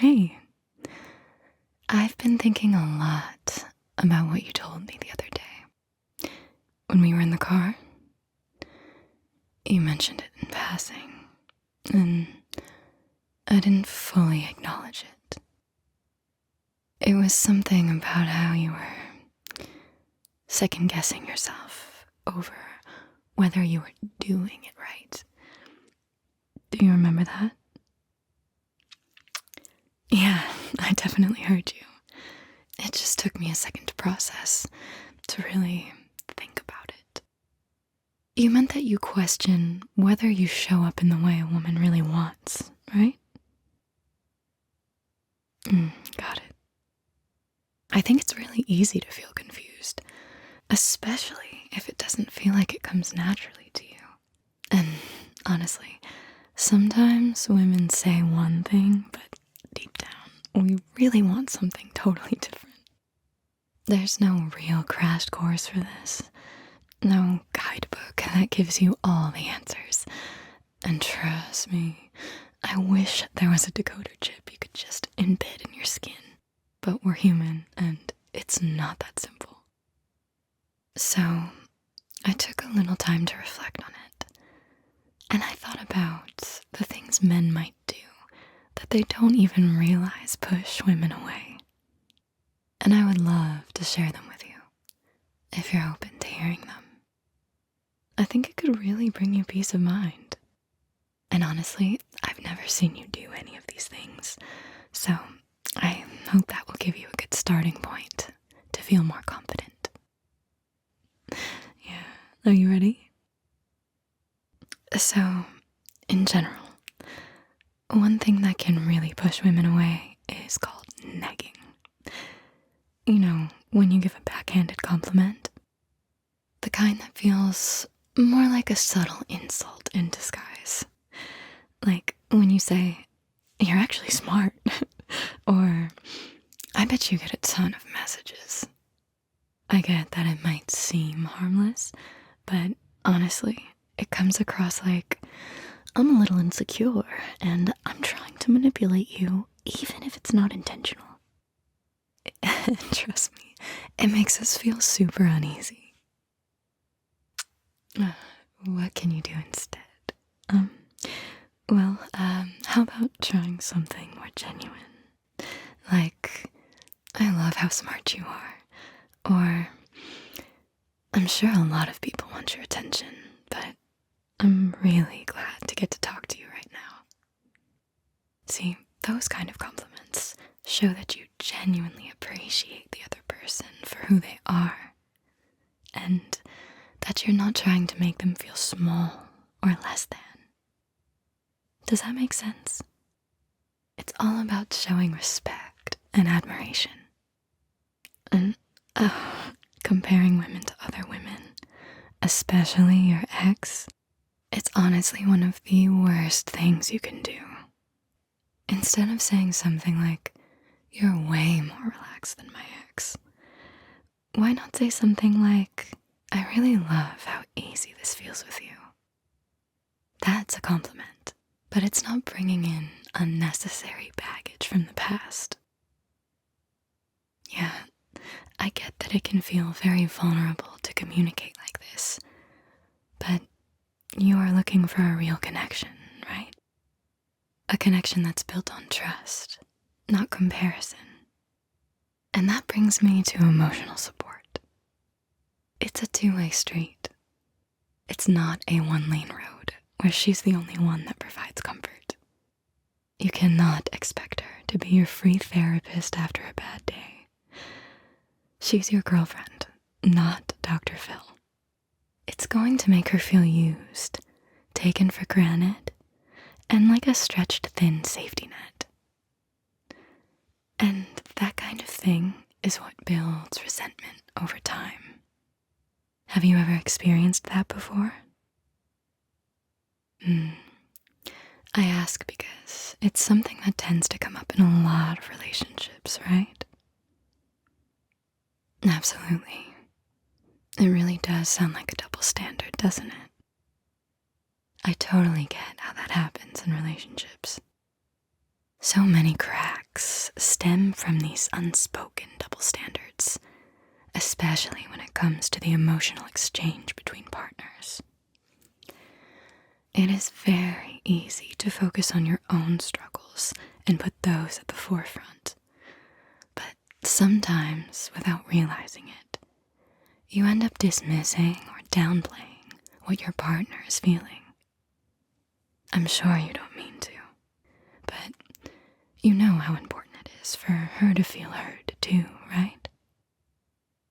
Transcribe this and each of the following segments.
Hey, I've been thinking a lot about what you told me the other day. When we were in the car, you mentioned it in passing, and I didn't fully acknowledge it. It was something about how you were second-guessing yourself over whether you were doing it right. Do you remember that? Yeah, I definitely heard you. It just took me a second to process, to really think about it. You meant that you question whether you show up in the way a woman really wants, right? Got it. I think it's really easy to feel confused, especially if it doesn't feel like it comes naturally to you. And honestly, sometimes women say one thing, but deep down, we really want something totally different. There's no real crash course for this. No guidebook that gives you all the answers. And trust me, I wish there was a decoder chip you could just embed in your skin. But we're human, and it's not that simple. So, I took a little time to reflect on it. And I thought about the things men might do that they don't even realize push women away. And I would love to share them with you, if you're open to hearing them. I think it could really bring you peace of mind. And honestly, I've never seen you do any of these things, so I hope that will give you a good starting point to feel more confident. Yeah, are you ready? So, in general, one thing that can really push women away is called negging. You know, when you give a backhanded compliment, the kind that feels more like a subtle insult in disguise. Like when you say, "You're actually smart," or "I bet you get a ton of messages." I get that it might seem harmless, but honestly, it comes across like, "I'm a little insecure, and I'm trying to manipulate you, even if it's not intentional." And trust me, it makes us feel super uneasy. What can you do instead? How about trying something more genuine? Like, "I love how smart you are," or "I'm sure a lot of people want your attention, but I'm really glad to get to talk to you right now." See, those kind of compliments show that you genuinely appreciate the other person for who they are, and that you're not trying to make them feel small or less than. Does that make sense? It's all about showing respect and admiration. And comparing women to other women, especially your ex, it's honestly one of the worst things you can do. Instead of saying something like, "You're way more relaxed than my ex," why not say something like, "I really love how easy this feels with you." That's a compliment, but it's not bringing in unnecessary baggage from the past. Yeah, I get that it can feel very vulnerable to communicate like this, but you are looking for a real connection, right? A connection that's built on trust, not comparison. And that brings me to emotional support. It's a two-way street. It's not a one-lane road where she's the only one that provides comfort. You cannot expect her to be your free therapist after a bad day. She's your girlfriend, not Dr. Phil. It's going to make her feel used, taken for granted, and like a stretched thin safety net. And that kind of thing is what builds resentment over time. Have you ever experienced that before? I ask because it's something that tends to come up in a lot of relationships, right? Absolutely. It really does sound like a double standard, doesn't it? I totally get how that happens in relationships. So many cracks stem from these unspoken double standards, especially when it comes to the emotional exchange between partners. It is very easy to focus on your own struggles and put those at the forefront. But sometimes, without realizing it, you end up dismissing or downplaying what your partner is feeling. I'm sure you don't mean to, but you know how important it is for her to feel heard too, right?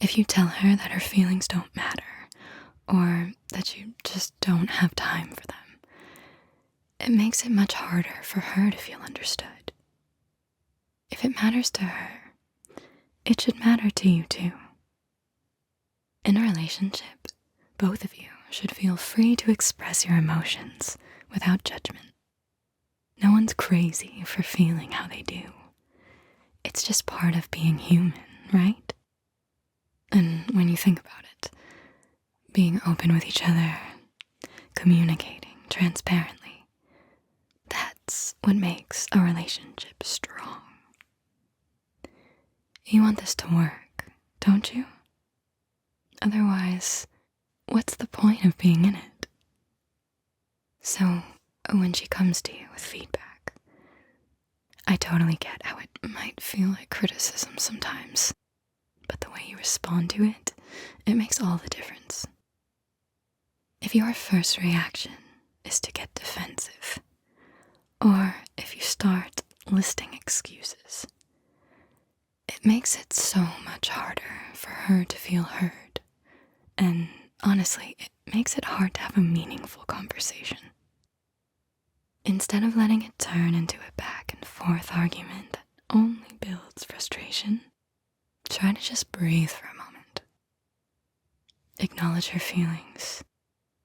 If you tell her that her feelings don't matter, or that you just don't have time for them, it makes it much harder for her to feel understood. If it matters to her, it should matter to you too. In a relationship, both of you should feel free to express your emotions without judgment. No one's crazy for feeling how they do. It's just part of being human, right? And when you think about it, being open with each other, communicating transparently, that's what makes a relationship strong. You want this to work, don't you? Otherwise, what's the point of being in it? So, when she comes to you with feedback, I totally get how it might feel like criticism sometimes, but the way you respond to it, it makes all the difference. If your first reaction is to get defensive, or if you start listing excuses, it makes it so much harder for her to feel heard, and honestly, it makes it hard to have a meaningful conversation. Instead of letting it turn into a back and forth argument that only builds frustration, try to just breathe for a moment. Acknowledge her feelings,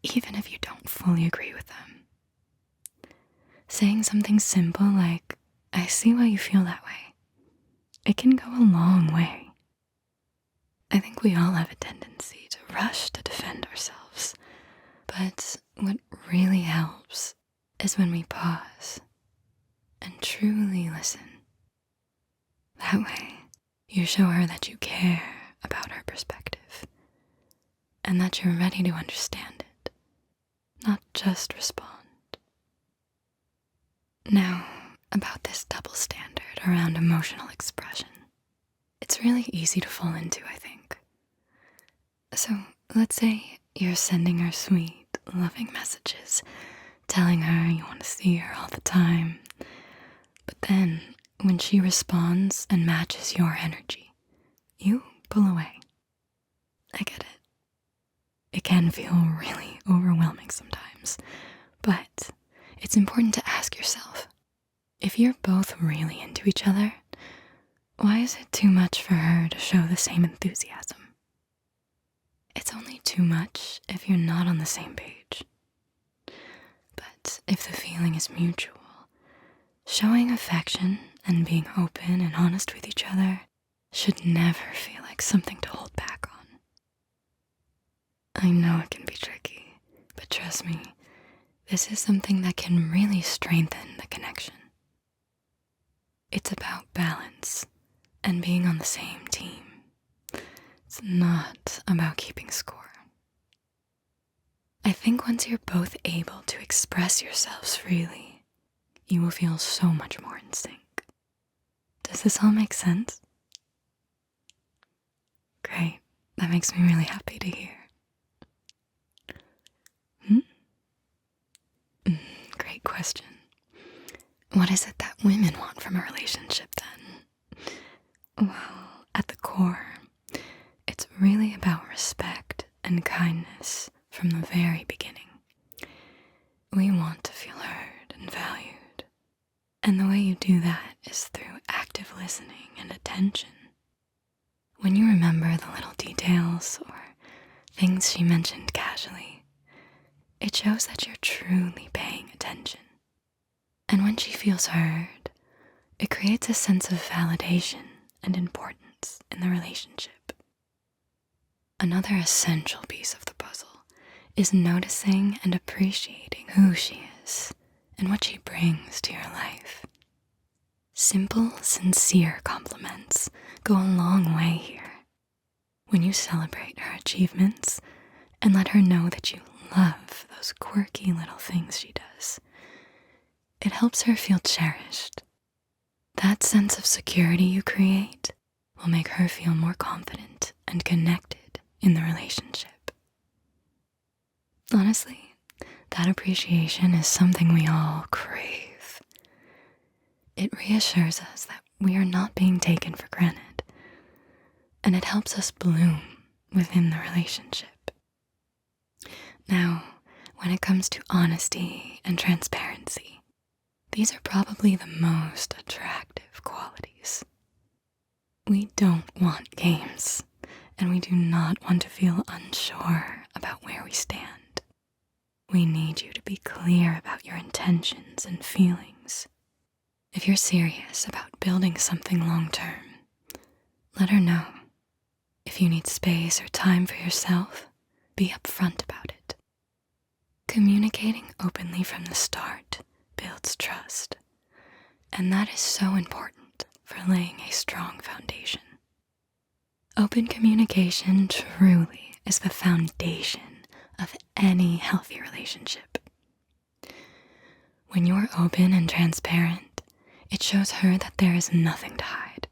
even if you don't fully agree with them. Saying something simple like, "I see why you feel that way," it can go a long way. I think we all have a tendency to rush to defend ourselves, but what really helps is when we pause and truly listen. That way, you show her that you care about her perspective and that you're ready to understand it, not just respond. Now, about this double standard around emotional expression, it's really easy to fall into, I think. So, let's say you're sending her sweet, loving messages, telling her you want to see her all the time. But then, when she responds and matches your energy, you pull away. I get it. It can feel really overwhelming sometimes, but it's important to ask yourself, if you're both really into each other, why is it too much for her to show the same enthusiasm? It's only too much if you're not on the same page. But if the feeling is mutual, showing affection and being open and honest with each other should never feel like something to hold back on. I know it can be tricky, but trust me, this is something that can really strengthen the connection. It's about balance and being on the same team. It's not about keeping score. I think once you're both able to express yourselves freely, you will feel so much more in sync. Does this all make sense? Great. That makes me really happy to hear. Great question. What is it that women want from a relationship then? Well, at the core, it's really about respect and kindness from the very beginning. We want to feel heard and valued. And the way you do that is through active listening and attention. When you remember the little details or things she mentioned casually, it shows that you're truly paying attention. And when she feels heard, it creates a sense of validation and importance in the relationship. Another essential piece of the puzzle is noticing and appreciating who she is and what she brings to your life. Simple, sincere compliments go a long way here. When you celebrate her achievements and let her know that you love those quirky little things she does, it helps her feel cherished. That sense of security you create will make her feel more confident and connected in the relationship. Honestly, that appreciation is something we all crave. It reassures us that we are not being taken for granted, and it helps us bloom within the relationship. Now, when it comes to honesty and transparency, these are probably the most attractive qualities. We don't want games, and we do not want to feel unsure about where we stand. We need you to be clear about your intentions and feelings. If you're serious about building something long-term, let her know. If you need space or time for yourself, be upfront about it. Communicating openly from the start builds trust, and that is so important for laying a strong foundation. Open communication truly is the foundation of any healthy relationship. When you're open and transparent, it shows her that there is nothing to hide,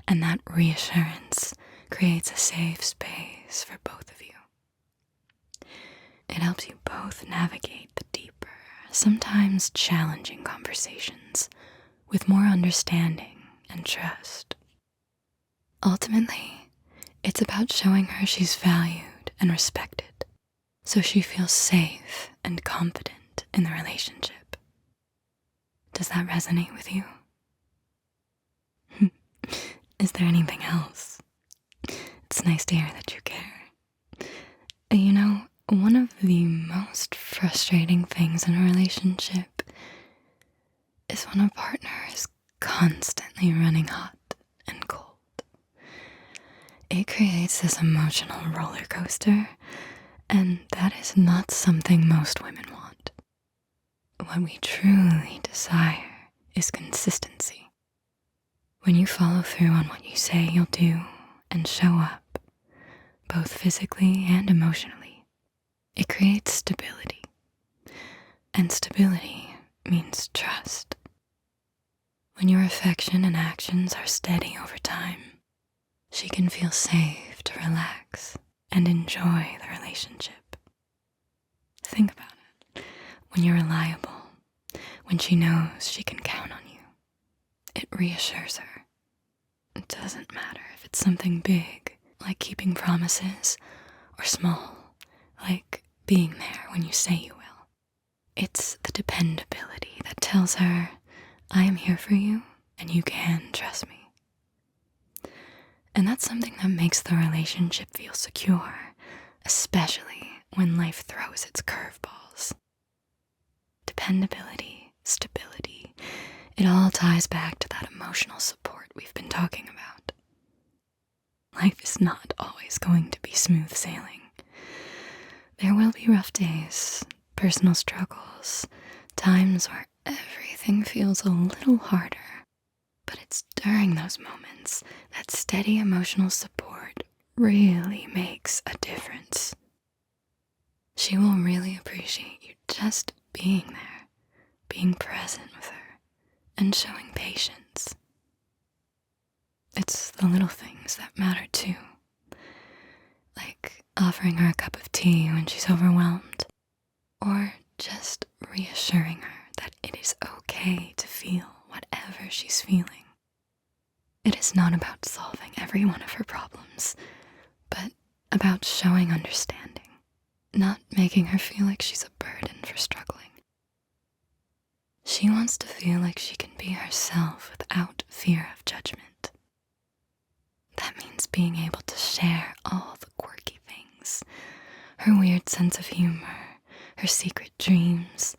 and that reassurance creates a safe space for both of you. It helps you both navigate the deeper, sometimes challenging conversations with more understanding and trust. Ultimately, it's about showing her she's valued and respected, so she feels safe and confident in the relationship. Does that resonate with you? Is there anything else? It's nice to hear that you care. You know, one of the most frustrating things in a relationship is when a partner is constantly running hot and cold. It creates this emotional roller coaster, and that is not something most women want. What we truly desire is consistency. When you follow through on what you say you'll do and show up, both physically and emotionally, it creates stability. And stability means trust. When your affection and actions are steady over time, she can feel safe to relax and enjoy the relationship. Think about it. When you're reliable, when she knows she can count on you, it reassures her. It doesn't matter if it's something big, like keeping promises, or small, like being there when you say you will. It's the dependability that tells her, I am here for you and you can trust me. And that's something that makes the relationship feel secure, especially when life throws its curveballs. Dependability, stability, it all ties back to that emotional support we've been talking about. Life is not always going to be smooth sailing. There will be rough days, personal struggles, times where everything feels a little harder. But it's during those moments that steady emotional support really makes a difference. She will really appreciate you just being there, being present with her, and showing patience. It's the little things that matter too, like offering her a cup of tea when she's overwhelmed, or just reassuring her that it is okay to feel whatever she's feeling. It is not about solving every one of her problems, but about showing understanding, not making her feel like she's a burden for struggling. She wants to feel like she can be herself without fear of judgment. That means being able to share all the quirky things, her weird sense of humor, her secret dreams,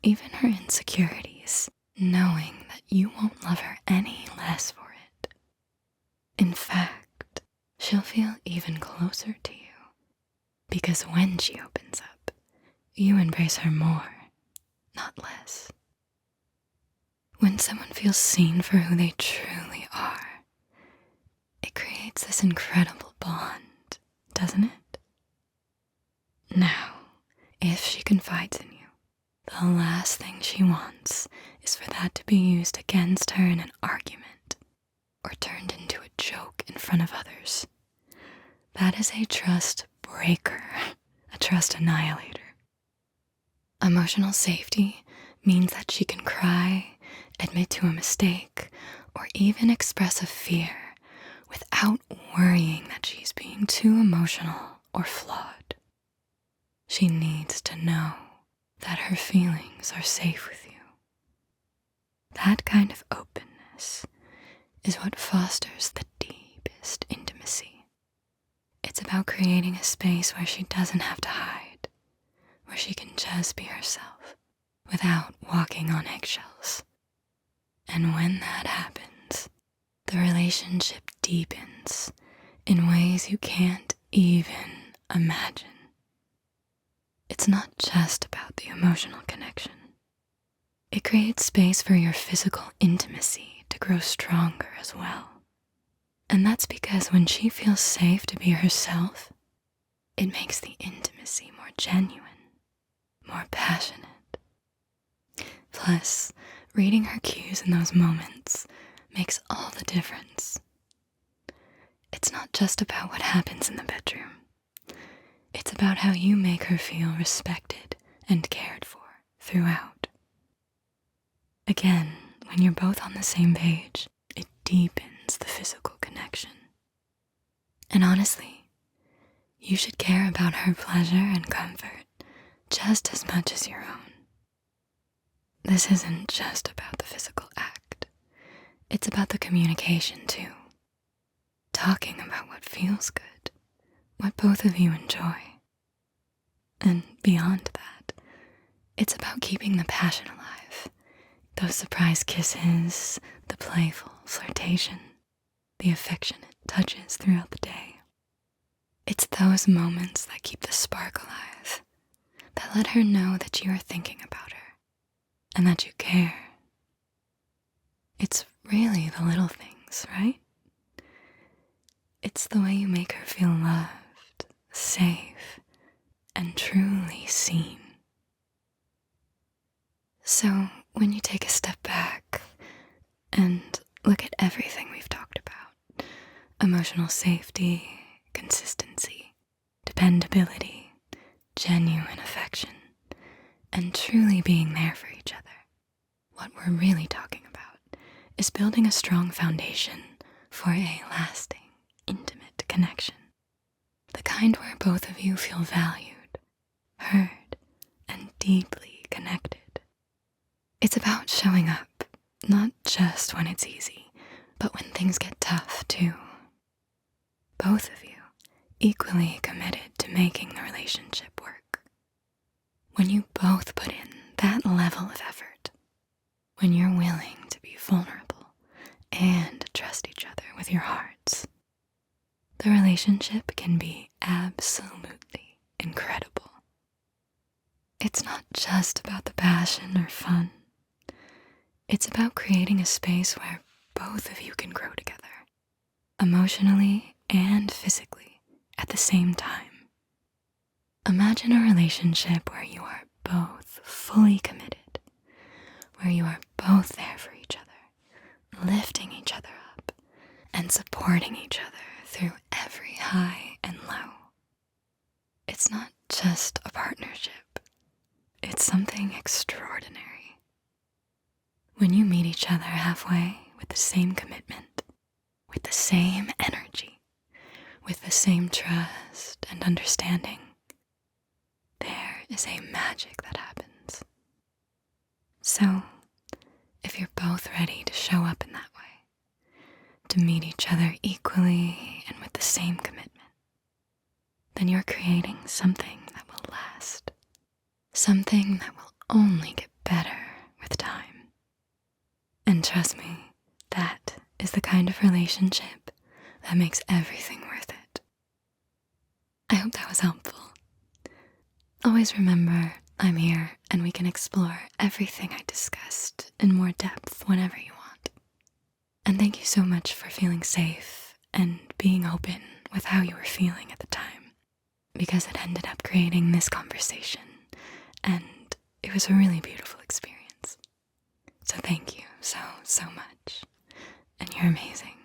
even her insecurities, knowing that you won't love her any less for it. In fact, she'll feel even closer to you, because when she opens up, you embrace her more, not less. When someone feels seen for who they truly are, it creates this incredible bond, doesn't it? Now, if she confides in you, the last thing she wants is for that to be used against her in an argument or turned into a joke in front of others. That is a trust breaker, a trust annihilator. Emotional safety means that she can cry, admit to a mistake, or even express a fear without worrying that she's being too emotional or flawed. She needs to know that her feelings are safe with you. That kind of openness is what fosters the deepest intimacy. It's about creating a space where she doesn't have to hide, where she can just be herself without walking on eggshells. And when that happens, the relationship deepens in ways you can't even imagine. It's not just about the emotional connection. It creates space for your physical intimacy to grow stronger as well. And that's because when she feels safe to be herself, it makes the intimacy more genuine, more passionate. Plus, reading her cues in those moments makes all the difference. It's not just about what happens in the bedroom. It's about how you make her feel respected and cared for throughout. Again, when you're both on the same page, it deepens the physical connection. And honestly, you should care about her pleasure and comfort just as much as your own. This isn't just about the physical act. It's about the communication too. Talking about what feels good, what both of you enjoy. And beyond that, it's about keeping the passion alive. Those surprise kisses, the playful flirtation, the affectionate touches throughout the day. It's those moments that keep the spark alive, that let her know that you are thinking about her and that you care. It's really the little things, right? It's the way you make her feel loved, safe, and truly seen. So when you take a step back and look at everything we've talked about, emotional safety, consistency, dependability, genuine affection, and truly being there for each other, what we're really talking about is building a strong foundation for a lasting, intimate connection. The kind where both of you feel valued, heard, and deeply connected. It's about showing up, not just when it's easy, but when things get tough too. Both of you equally committed to making the relationship work. When you both put in that level of effort, when you're willing to be vulnerable and trust each other with your hearts, the relationship can be absolutely incredible. It's not just about the passion or fun. It's about creating a space where both of you can grow together, emotionally and physically at the same time. Imagine a relationship where you are both fully committed, where you are both there for each other, lifting each other up, and supporting each other through every high and low. It's not just a partnership. It's something extraordinary. When you meet each other halfway with the same commitment, with the same energy, with the same trust and understanding, there is a magic that happens. So, if you're both ready to show up in that way, to meet each other equally and with the same commitment, then you're creating something that will last, something that will only get better with time. And trust me, that is the kind of relationship that makes everything worth it. I hope that was helpful. Always remember, I'm here and we can explore everything I discussed in more depth whenever you want. And thank you so much for feeling safe and being open with how you were feeling at the time, because it ended up creating this conversation, and it was a really beautiful experience. So thank you so much, and you're amazing.